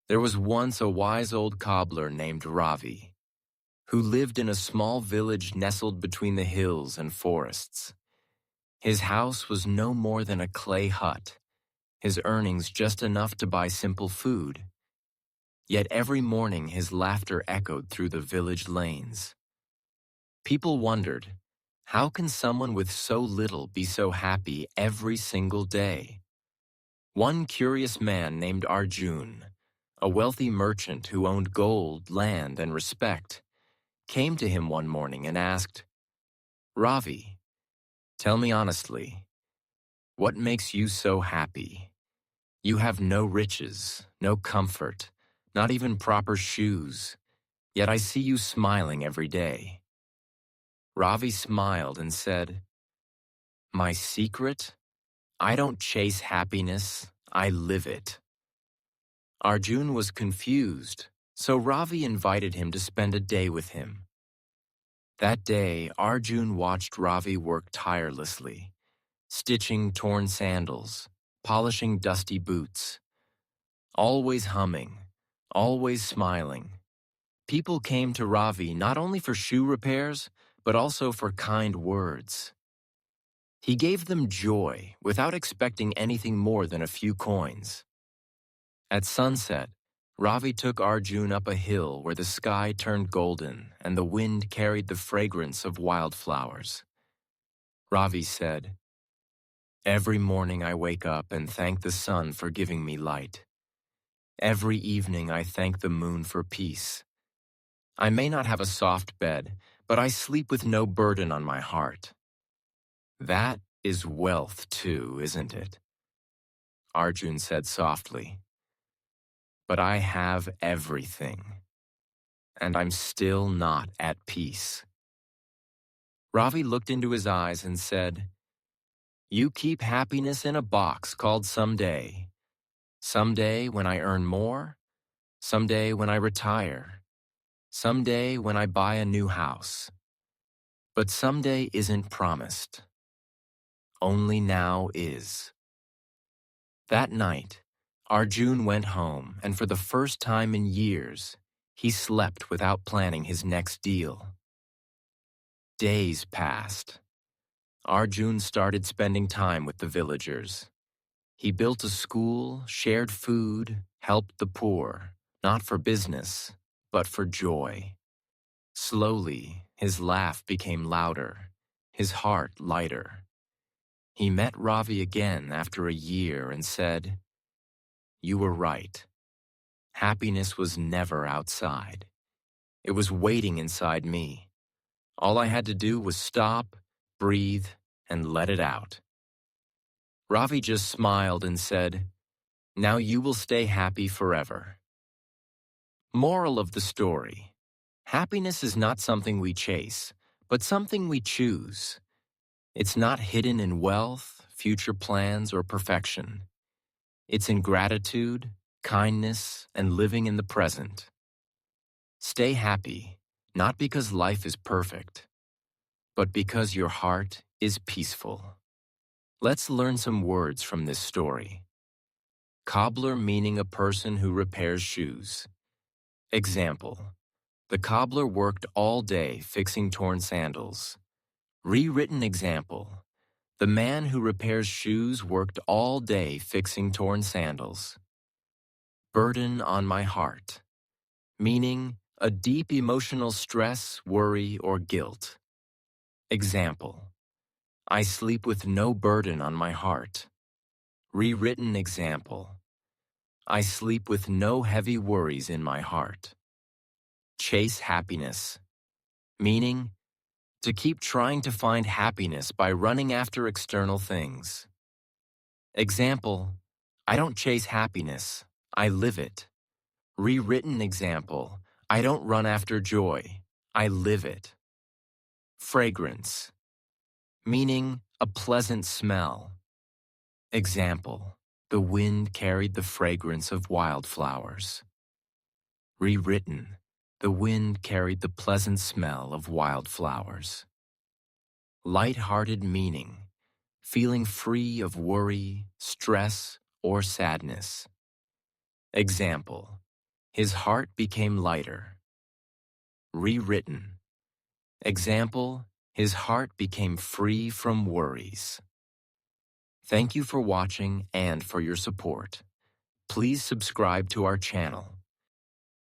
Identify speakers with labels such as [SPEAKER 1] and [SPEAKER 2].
[SPEAKER 1] There was once a wise old cobbler named Ravi, who lived in a small village nestled between the hills and forests. His house was no more than a clay hut, his earnings just enough to buy simple food. Yet every morning his laughter echoed through the village lanes. People wondered, how can someone with so little be so happy every single day? One curious man named Arjun, a wealthy merchant who owned gold, land, and respect, came to him one morning and asked, Ravi, tell me honestly, what makes you so happy? You have no riches, no comfort, not even proper shoes, yet I see you smiling every day. Ravi smiled and said, My secret? I don't chase happiness, I live it. Arjun was confused, so Ravi invited him to spend a day with him. That day, Arjun watched Ravi work tirelessly, stitching torn sandals, polishing dusty boots, always humming, always smiling. People came to Ravi not only for shoe repairs, but also for kind words. He gave them joy without expecting anything more than a few coins. At sunset, Ravi took Arjun up a hill where the sky turned golden and the wind carried the fragrance of wildflowers. Ravi said, Every morning I wake up and thank the sun for giving me light. Every evening I thank the moon for peace. I may not have a soft bed, but I sleep with no burden on my heart. That is wealth too, isn't it? Arjun said softly. But I have everything, and I'm still not at peace. Ravi looked into his eyes and said, You keep happiness in a box called someday. Someday when I earn more, someday when I retire, someday when I buy a new house. But someday isn't promised. Only now is. That night, Arjun went home, and for the first time in years, he slept without planning his next deal. Days passed. Arjun started spending time with the villagers. He built a school, shared food, helped the poor, not for business, but for joy. Slowly, his laugh became louder, his heart lighter. He met Ravi again after a year and said, You were right. Happiness was never outside. It was waiting inside me. All I had to do was stop, breathe, and let it out. Ravi just smiled and said, Now you will stay happy forever. Moral of the story: happiness is not something we chase, but something we choose. It's not hidden in wealth, future plans, or perfection. It's in gratitude, kindness, and living in the present. Stay happy, not because life is perfect, but because your heart is peaceful. Let's learn some words from this story. Cobbler meaning a person who repairs shoes. Example: The cobbler worked all day fixing torn sandals. Rewritten example: The man who repairs shoes worked all day fixing torn sandals. Burden on my heart, meaning a deep emotional stress, worry, or guilt. Example: I sleep with no burden on my heart. Rewritten example: I sleep with no heavy worries in my heart. Chase happiness, meaning to keep trying to find happiness by running after external things. Example: I don't chase happiness, I live it. Rewritten example: I don't run after joy, I live it. Fragrance, meaning a pleasant smell. Example: The wind carried the fragrance of wildflowers. Rewritten: The wind carried the pleasant smell of wildflowers. Light-hearted meaning: feeling free of worry, stress, or sadness. Example: His heart became lighter. Rewritten. Example, his heart became free from worries. Thank you for watching and for your support. Please subscribe to our channel.